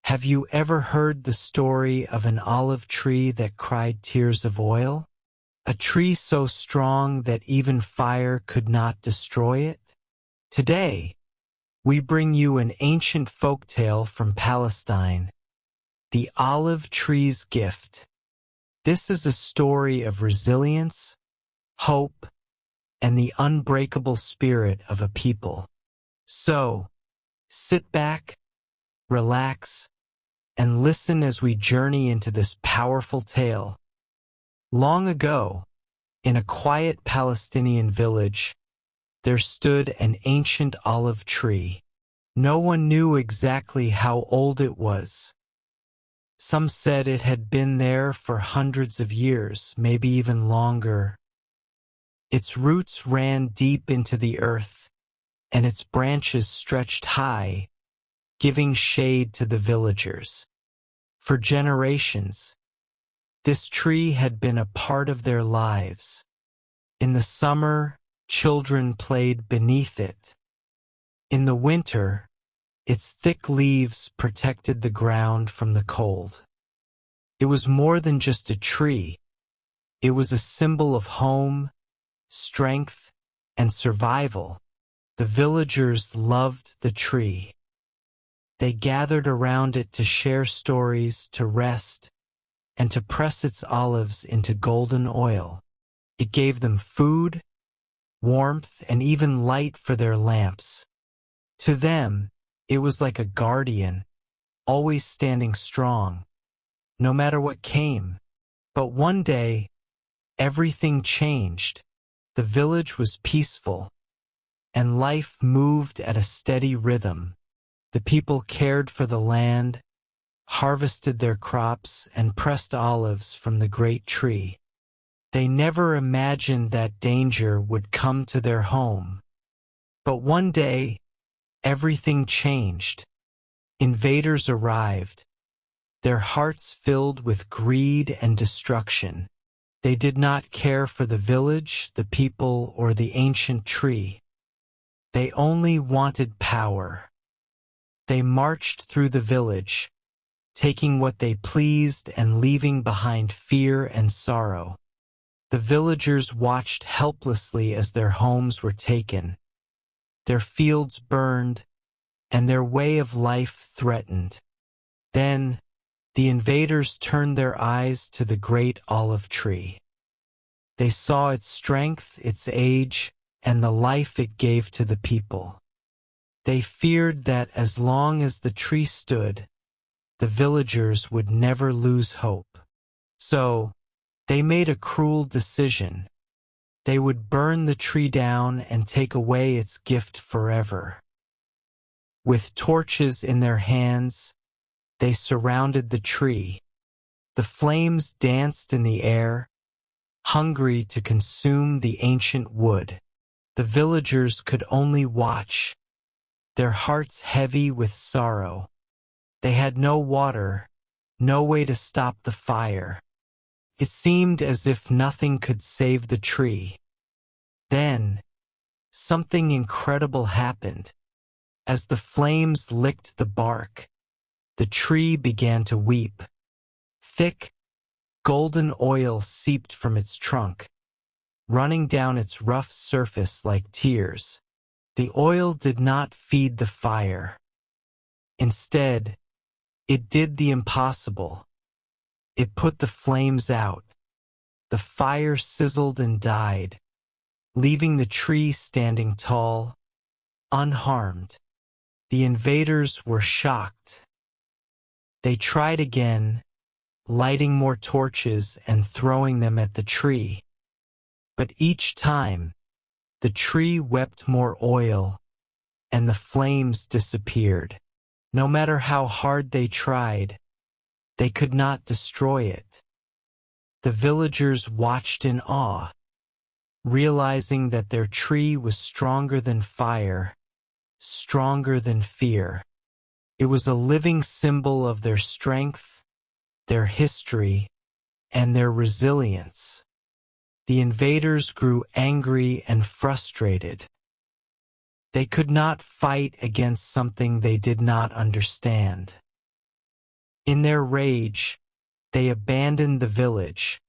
Have you ever heard the story of an olive tree that cried tears of oil? A tree so strong that even fire could not destroy it? Today, we bring you an ancient folktale from Palestine, the olive tree's gift. This is a story of resilience, hope, and the unbreakable spirit of a people. So, sit back, relax, and listen as we journey into this powerful tale. Long ago, in a quiet Palestinian village, there stood an ancient olive tree. No one knew exactly how old it was. Some said it had been there for hundreds of years, maybe even longer. Its roots ran deep into the earth, and its branches stretched high, giving shade to the villagers. For generations, this tree had been a part of their lives. In the summer, children played beneath it. In the winter, its thick leaves protected the ground from the cold. It was more than just a tree. It was a symbol of home, strength, and survival. The villagers loved the tree. They gathered around it to share stories, to rest, and to press its olives into golden oil. It gave them food, warmth, and even light for their lamps. To them, it was like a guardian, always standing strong, no matter what came. But one day, everything changed. The village was peaceful, and life moved at a steady rhythm. The people cared for the land, harvested their crops, and pressed olives from the great tree. They never imagined that danger would come to their home. But one day, everything changed. Invaders arrived, their hearts filled with greed and destruction. They did not care for the village, the people, or the ancient tree. They only wanted power. They marched through the village, taking what they pleased and leaving behind fear and sorrow. The villagers watched helplessly as their homes were taken, their fields burned, and their way of life threatened. Then, the invaders turned their eyes to the great olive tree. They saw its strength, its age, and the life it gave to the people. They feared that as long as the tree stood, the villagers would never lose hope. So, they made a cruel decision. They would burn the tree down and take away its gift forever. With torches in their hands, they surrounded the tree. The flames danced in the air, hungry to consume the ancient wood. The villagers could only watch, their hearts heavy with sorrow. They had no water, no way to stop the fire. It seemed as if nothing could save the tree. Then, something incredible happened. As the flames licked the bark, the tree began to weep. Thick, golden oil seeped from its trunk, running down its rough surface like tears. The oil did not feed the fire. Instead, it did the impossible. It put the flames out. The fire sizzled and died, leaving the tree standing tall, unharmed. The invaders were shocked. They tried again, lighting more torches and throwing them at the tree. But each time, the tree wept more oil, and the flames disappeared. No matter how hard they tried, they could not destroy it. The villagers watched in awe, realizing that their tree was stronger than fire, stronger than fear. It was a living symbol of their strength, their history, and their resilience. The invaders grew angry and frustrated. They could not fight against something they did not understand. In their rage, they abandoned the village,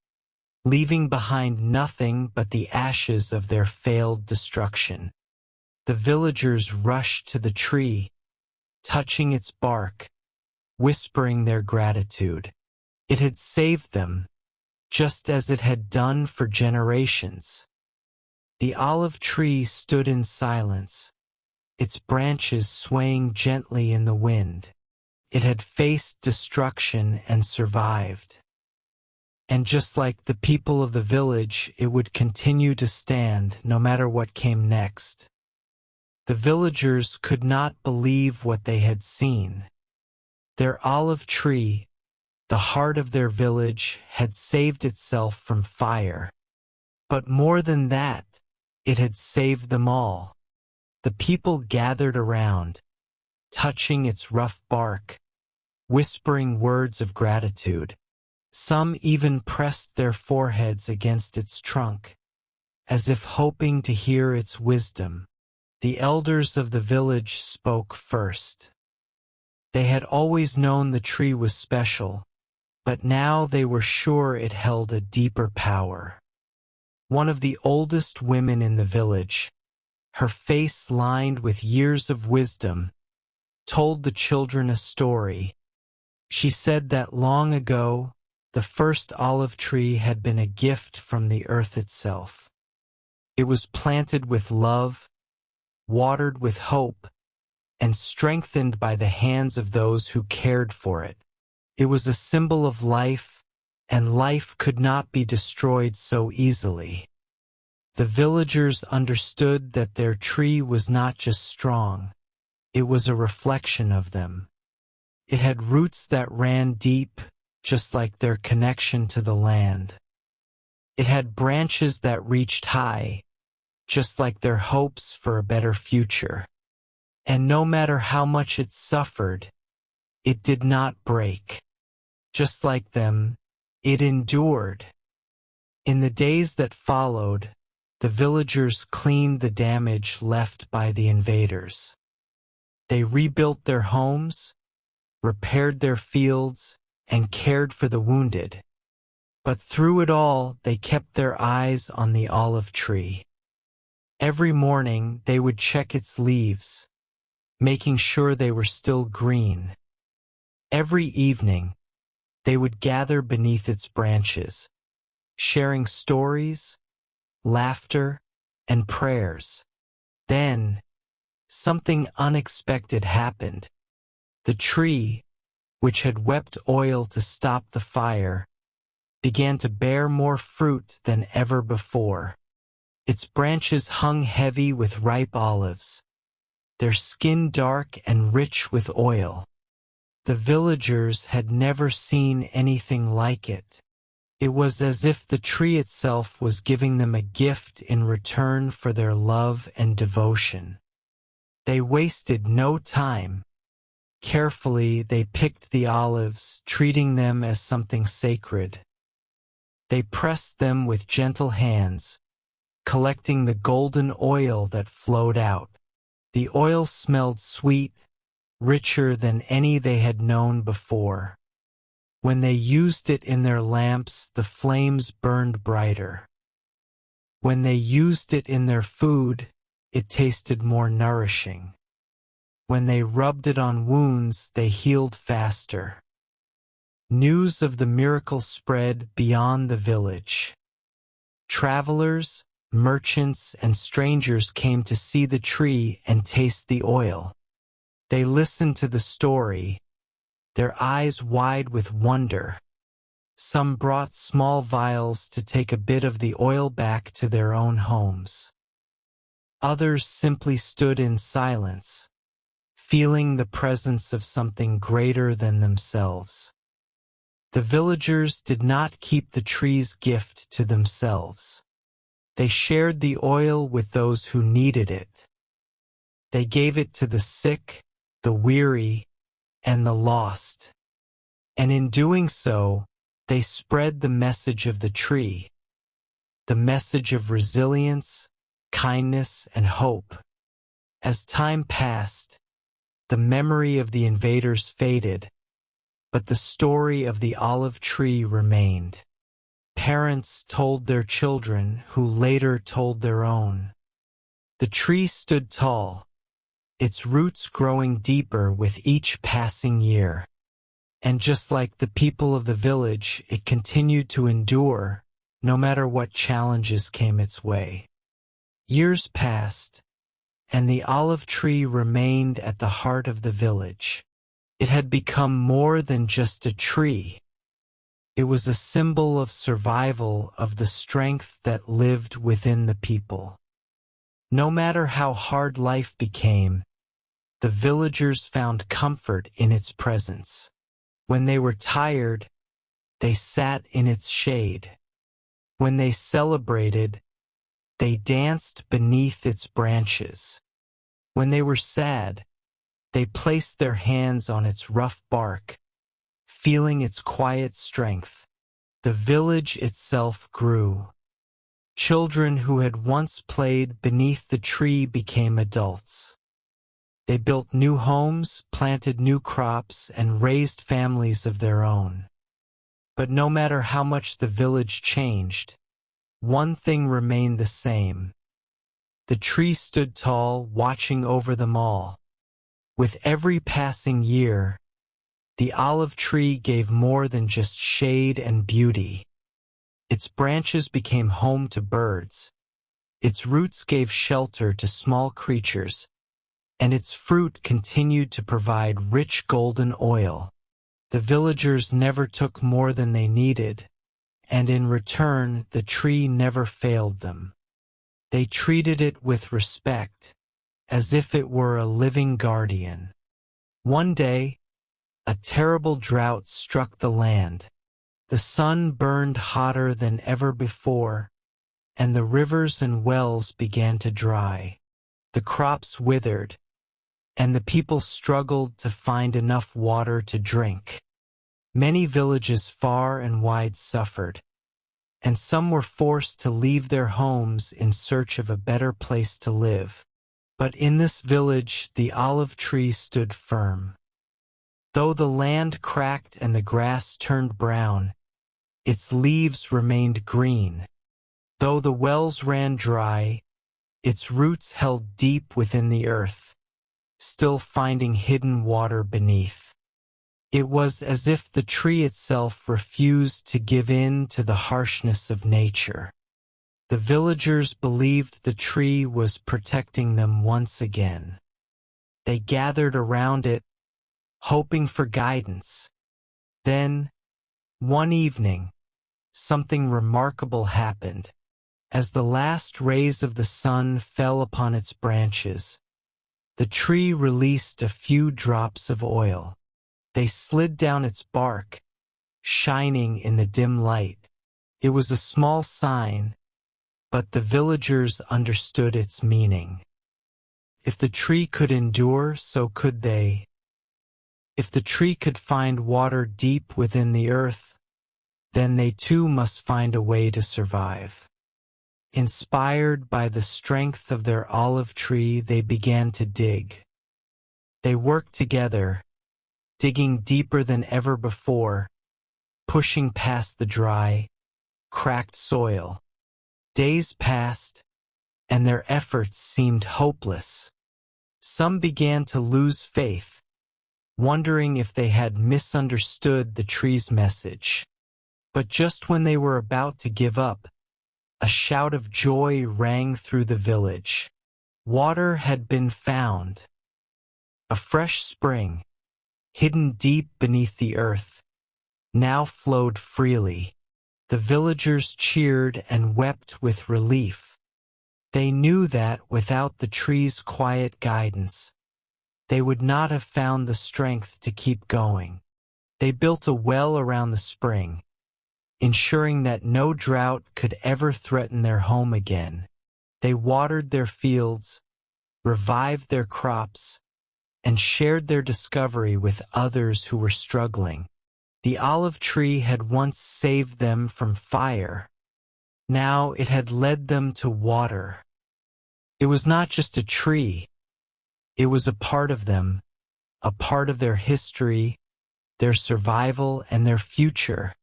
leaving behind nothing but the ashes of their failed destruction. The villagers rushed to the tree, touching its bark, whispering their gratitude. It had saved them, just as it had done for generations. The olive tree stood in silence, its branches swaying gently in the wind. It had faced destruction and survived. And just like the people of the village, it would continue to stand no matter what came next. The villagers could not believe what they had seen. Their olive tree, the heart of their village, had saved itself from fire. But more than that, it had saved them all. The people gathered around, touching its rough bark, whispering words of gratitude. Some even pressed their foreheads against its trunk, as if hoping to hear its wisdom. The elders of the village spoke first. They had always known the tree was special, but now they were sure it held a deeper power. One of the oldest women in the village, her face lined with years of wisdom, told the children a story. She said that long ago, the first olive tree had been a gift from the earth itself. It was planted with love, watered with hope, and strengthened by the hands of those who cared for it. It was a symbol of life, and life could not be destroyed so easily. The villagers understood that their tree was not just strong, it was a reflection of them. It had roots that ran deep, just like their connection to the land. It had branches that reached high, just like their hopes for a better future. And no matter how much it suffered, it did not break. Just like them, it endured. In the days that followed, the villagers cleaned the damage left by the invaders. They rebuilt their homes, repaired their fields, and cared for the wounded. But through it all, they kept their eyes on the olive tree. Every morning, they would check its leaves, making sure they were still green. Every evening, they would gather beneath its branches, sharing stories, laughter, and prayers. Then, something unexpected happened. The tree, which had wept oil to stop the fire, began to bear more fruit than ever before. Its branches hung heavy with ripe olives, their skin dark and rich with oil. The villagers had never seen anything like it. It was as if the tree itself was giving them a gift in return for their love and devotion. They wasted no time. Carefully, they picked the olives, treating them as something sacred. They pressed them with gentle hands, collecting the golden oil that flowed out. The oil smelled sweet, richer than any they had known before. When they used it in their lamps, the flames burned brighter. When they used it in their food, it tasted more nourishing. When they rubbed it on wounds, they healed faster. News of the miracle spread beyond the village. Travelers, merchants, and strangers came to see the tree and taste the oil. They listened to the story, their eyes wide with wonder. Some brought small vials to take a bit of the oil back to their own homes. Others simply stood in silence, feeling the presence of something greater than themselves. The villagers did not keep the tree's gift to themselves. They shared the oil with those who needed it. They gave it to the sick, the weary, and the lost. And in doing so, they spread the message of the tree, the message of resilience, kindness, and hope. As time passed, the memory of the invaders faded, But the story of the olive tree remained. Parents told their children, who later told their own. The tree stood tall, its roots growing deeper with each passing year. And just like the people of the village, it continued to endure, no matter what challenges came its way. Years passed, and the olive tree remained at the heart of the village. It had become more than just a tree. It was a symbol of survival, of the strength that lived within the people. No matter how hard life became, the villagers found comfort in its presence. When they were tired, they sat in its shade. When they celebrated, they danced beneath its branches. When they were sad, they placed their hands on its rough bark, feeling its quiet strength. The village itself grew. Children who had once played beneath the tree became adults. They built new homes, planted new crops, and raised families of their own. But no matter how much the village changed, one thing remained the same. The tree stood tall, watching over them all. With every passing year, the olive tree gave more than just shade and beauty. Its branches became home to birds. Its roots gave shelter to small creatures, and its fruit continued to provide rich golden oil. The villagers never took more than they needed, and in return the tree never failed them. They treated it with respect, as if it were a living guardian. One day, a terrible drought struck the land. The sun burned hotter than ever before, and the rivers and wells began to dry. The crops withered, and the people struggled to find enough water to drink. Many villages far and wide suffered, and some were forced to leave their homes in search of a better place to live. But in this village, the olive tree stood firm. Though the land cracked and the grass turned brown, its leaves remained green. Though the wells ran dry, its roots held deep within the earth, still finding hidden water beneath. It was as if the tree itself refused to give in to the harshness of nature. The villagers believed the tree was protecting them once again. They gathered around it, hoping for guidance. Then, one evening, something remarkable happened. As the last rays of the sun fell upon its branches, the tree released a few drops of oil. They slid down its bark, shining in the dim light. It was a small sign, but the villagers understood its meaning. If the tree could endure, so could they. If the tree could find water deep within the earth, then they too must find a way to survive. Inspired by the strength of their olive tree, they began to dig. They worked together, digging deeper than ever before, pushing past the dry, cracked soil. Days passed, and their efforts seemed hopeless. Some began to lose faith, wondering if they had misunderstood the tree's message. But just when they were about to give up, a shout of joy rang through the village. Water had been found. A fresh spring, hidden deep beneath the earth, now flowed freely. The villagers cheered and wept with relief. They knew that without the tree's quiet guidance, they would not have found the strength to keep going. They built a well around the spring, ensuring that no drought could ever threaten their home again. They watered their fields, revived their crops, and shared their discovery with others who were struggling. The olive tree had once saved them from fire. Now it had led them to water. It was not just a tree. It was a part of them, a part of their history, their survival, and their future.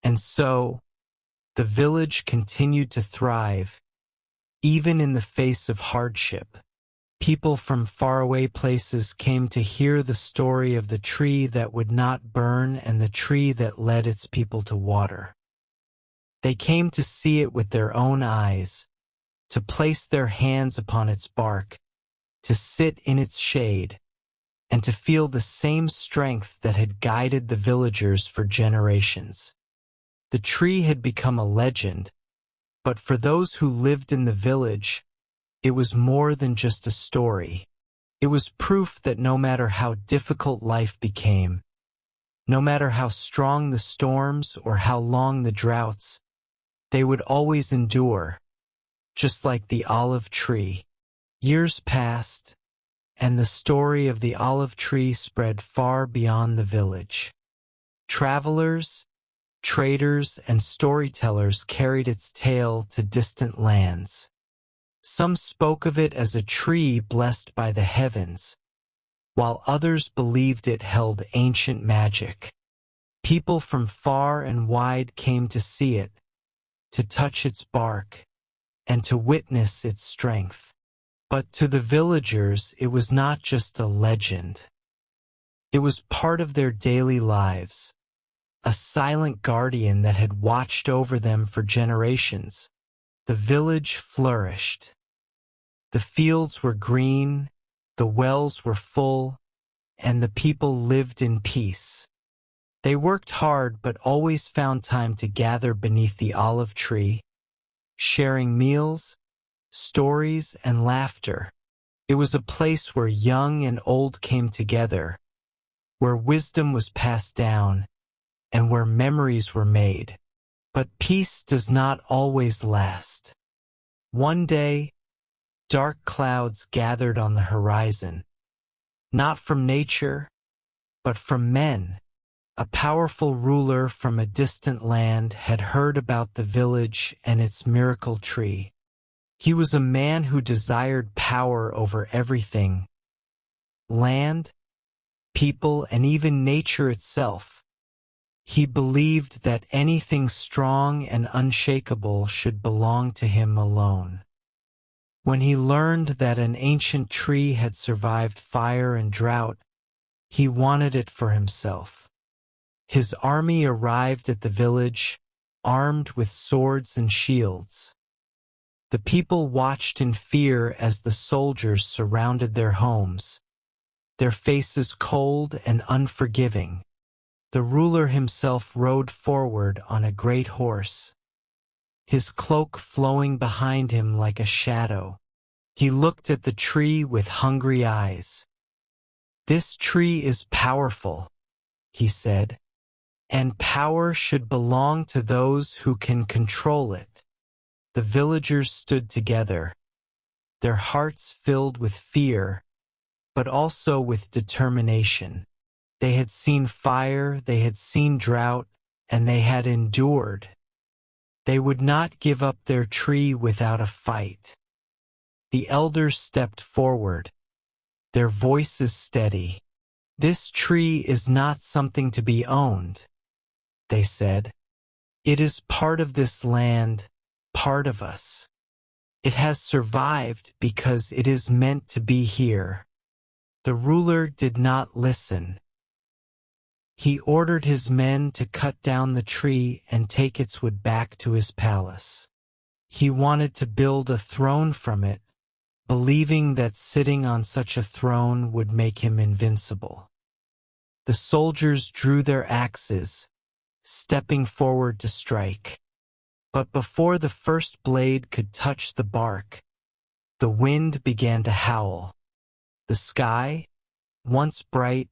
And so, the village continued to thrive, even in the face of hardship. People from faraway places came to hear the story of the tree that would not burn and the tree that led its people to water. They came to see it with their own eyes, to place their hands upon its bark, to sit in its shade, and to feel the same strength that had guided the villagers for generations. The tree had become a legend, but for those who lived in the village, it was more than just a story. It was proof that no matter how difficult life became, no matter how strong the storms or how long the droughts, they would always endure, just like the olive tree. Years passed, and the story of the olive tree spread far beyond the village. Travelers, traders, and storytellers carried its tale to distant lands. Some spoke of it as a tree blessed by the heavens, while others believed it held ancient magic. People from far and wide came to see it, to touch its bark, and to witness its strength. But to the villagers, it was not just a legend. It was part of their daily lives, a silent guardian that had watched over them for generations. The village flourished. The fields were green, the wells were full, and the people lived in peace. They worked hard but always found time to gather beneath the olive tree, sharing meals, stories, and laughter. It was a place where young and old came together, where wisdom was passed down, and where memories were made. But peace does not always last. One day, dark clouds gathered on the horizon, not from nature, but from men. A powerful ruler from a distant land had heard about the village and its miracle tree. He was a man who desired power over everything: land, people, and even nature itself. He believed that anything strong and unshakable should belong to him alone. When he learned that an ancient tree had survived fire and drought, he wanted it for himself. His army arrived at the village, armed with swords and shields. The people watched in fear as the soldiers surrounded their homes, their faces cold and unforgiving. The ruler himself rode forward on a great horse, his cloak flowing behind him like a shadow. He looked at the tree with hungry eyes. "This tree is powerful," he said, "and power should belong to those who can control it." The villagers stood together, their hearts filled with fear, but also with determination. They had seen fire, they had seen drought, and they had endured. They would not give up their tree without a fight. The elders stepped forward, their voices steady. "This tree is not something to be owned," they said. "It is part of this land, part of us. It has survived because it is meant to be here." The ruler did not listen. He ordered his men to cut down the tree and take its wood back to his palace. He wanted to build a throne from it, believing that sitting on such a throne would make him invincible. The soldiers drew their axes, stepping forward to strike. But before the first blade could touch the bark, the wind began to howl. The sky, once bright,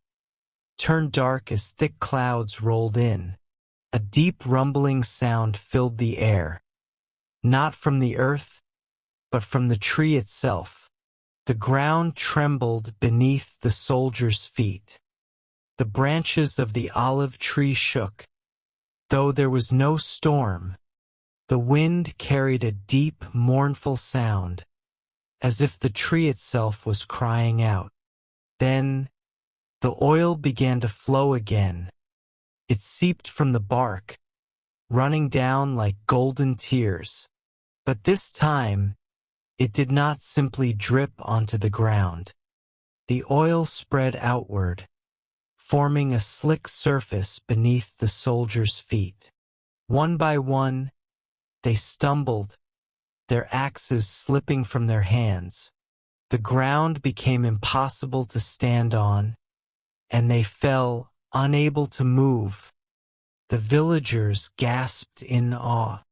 turned dark as thick clouds rolled in. A deep rumbling sound filled the air, not from the earth, but from the tree itself. The ground trembled beneath the soldiers' feet. The branches of the olive tree shook. Though there was no storm, the wind carried a deep, mournful sound, as if the tree itself was crying out. Then, The oil began to flow again. It seeped from the bark, running down like golden tears. But this time, it did not simply drip onto the ground. The oil spread outward, forming a slick surface beneath the soldiers' feet. One by one, they stumbled, their axes slipping from their hands. The ground became impossible to stand on, and they fell, unable to move. The villagers gasped in awe.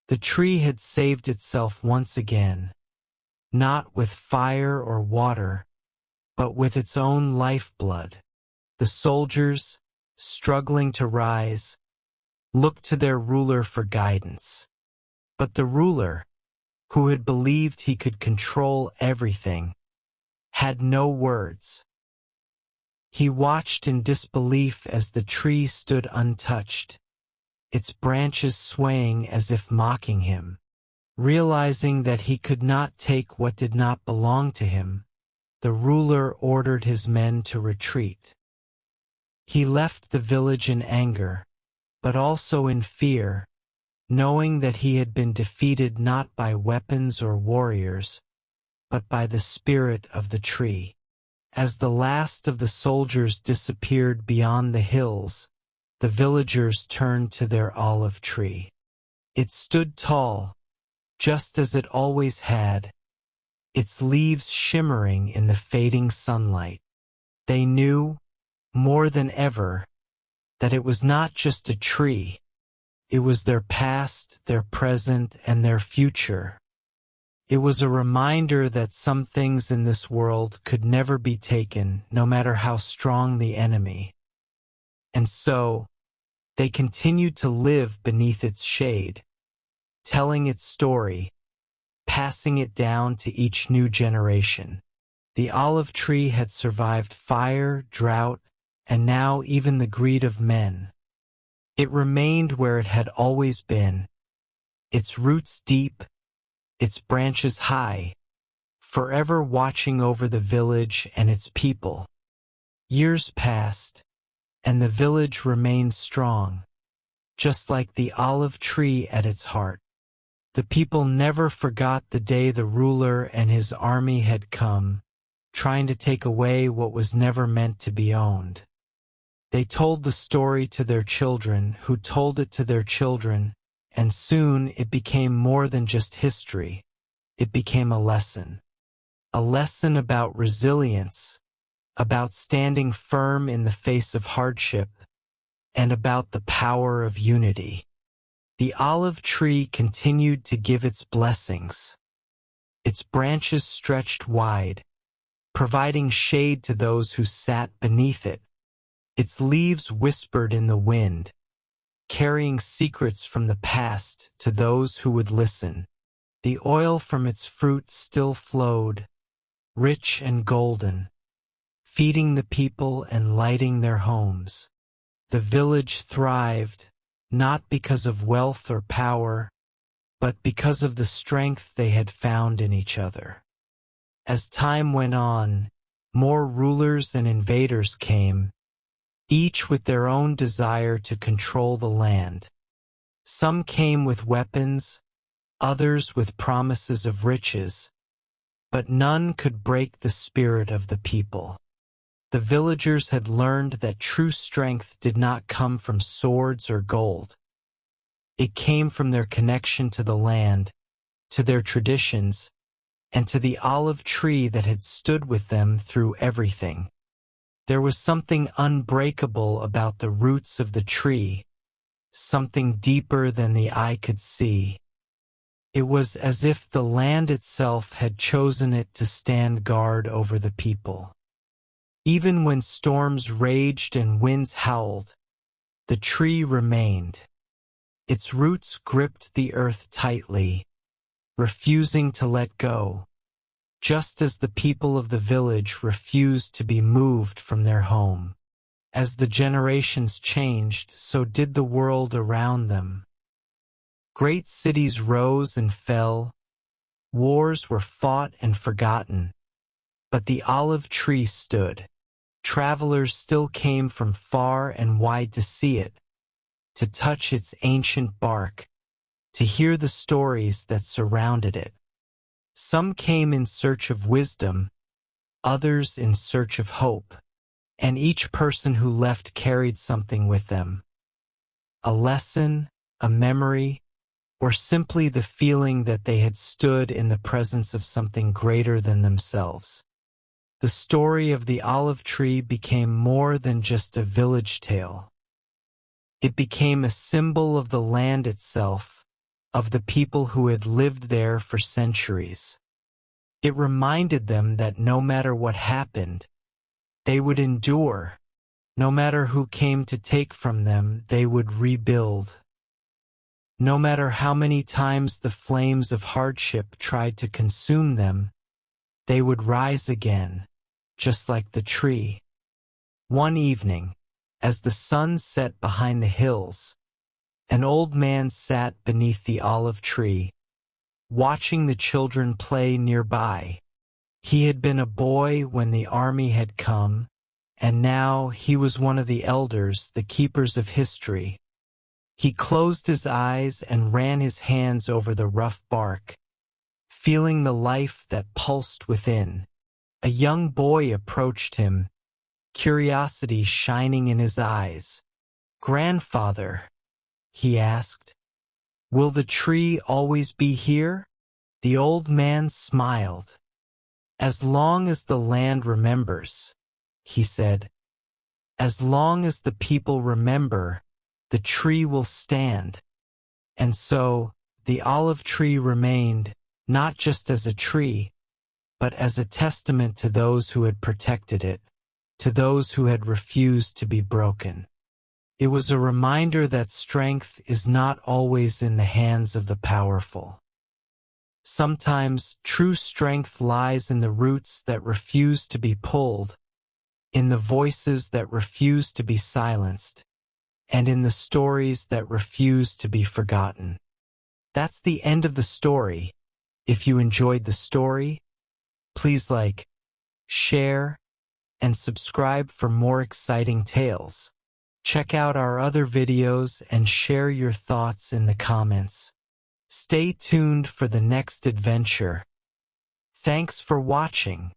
The tree had saved itself once again, not with fire or water, but with its own lifeblood. The soldiers, struggling to rise, looked to their ruler for guidance. But the ruler, who had believed he could control everything, had no words. He watched in disbelief as the tree stood untouched, its branches swaying as if mocking him. Realizing that he could not take what did not belong to him, the ruler ordered his men to retreat. He left the village in anger, but also in fear, knowing that he had been defeated not by weapons or warriors, but by the spirit of the tree. As the last of the soldiers disappeared beyond the hills, the villagers turned to their olive tree. It stood tall, just as it always had, its leaves shimmering in the fading sunlight. They knew, more than ever, that it was not just a tree. It was their past, their present, and their future. It was a reminder that some things in this world could never be taken, no matter how strong the enemy. And so, they continued to live beneath its shade, telling its story, passing it down to each new generation. The olive tree had survived fire, drought, and now even the greed of men. It remained where it had always been, its roots deep, its branches high, forever watching over the village and its people. Years passed, and the village remained strong, just like the olive tree at its heart. The people never forgot the day the ruler and his army had come, trying to take away what was never meant to be owned. They told the story to their children, who told it to their children, and soon it became more than just history. It became a lesson about resilience, about standing firm in the face of hardship, and about the power of unity. The olive tree continued to give its blessings. Its branches stretched wide, providing shade to those who sat beneath it. Its leaves whispered in the wind, carrying secrets from the past to those who would listen. The oil from its fruit still flowed, rich and golden, feeding the people and lighting their homes. The village thrived, not because of wealth or power, but because of the strength they had found in each other. As time went on, more rulers and invaders came, each with their own desire to control the land. Some came with weapons, others with promises of riches, but none could break the spirit of the people. The villagers had learned that true strength did not come from swords or gold. It came from their connection to the land, to their traditions, and to the olive tree that had stood with them through everything. There was something unbreakable about the roots of the tree, something deeper than the eye could see. It was as if the land itself had chosen it to stand guard over the people. Even when storms raged and winds howled, the tree remained. Its roots gripped the earth tightly, refusing to let go, just as the people of the village refused to be moved from their home. As the generations changed, so did the world around them. Great cities rose and fell, wars were fought and forgotten, but the olive tree stood. Travelers still came from far and wide to see it, to touch its ancient bark, to hear the stories that surrounded it. Some came in search of wisdom, others in search of hope, and each person who left carried something with them. A lesson, a memory, or simply the feeling that they had stood in the presence of something greater than themselves. The story of the olive tree became more than just a village tale. It became a symbol of the land itself, of the people who had lived there for centuries. It reminded them that no matter what happened, they would endure. No matter who came to take from them, they would rebuild. No matter how many times the flames of hardship tried to consume them, they would rise again, just like the tree. One evening, as the sun set behind the hills, an old man sat beneath the olive tree, watching the children play nearby. He had been a boy when the army had come, and now he was one of the elders, the keepers of history. He closed his eyes and ran his hands over the rough bark, feeling the life that pulsed within. A young boy approached him, curiosity shining in his eyes. "Grandfather," he asked, "will the tree always be here?" The old man smiled. "As long as the land remembers," he said. "As long as the people remember, the tree will stand." And so, the olive tree remained, not just as a tree, but as a testament to those who had protected it, to those who had refused to be broken. It was a reminder that strength is not always in the hands of the powerful. Sometimes true strength lies in the roots that refuse to be pulled, in the voices that refuse to be silenced, and in the stories that refuse to be forgotten. That's the end of the story. If you enjoyed the story, please like, share, and subscribe for more exciting tales. Check out our other videos and share your thoughts in the comments. Stay tuned for the next adventure. Thanks for watching.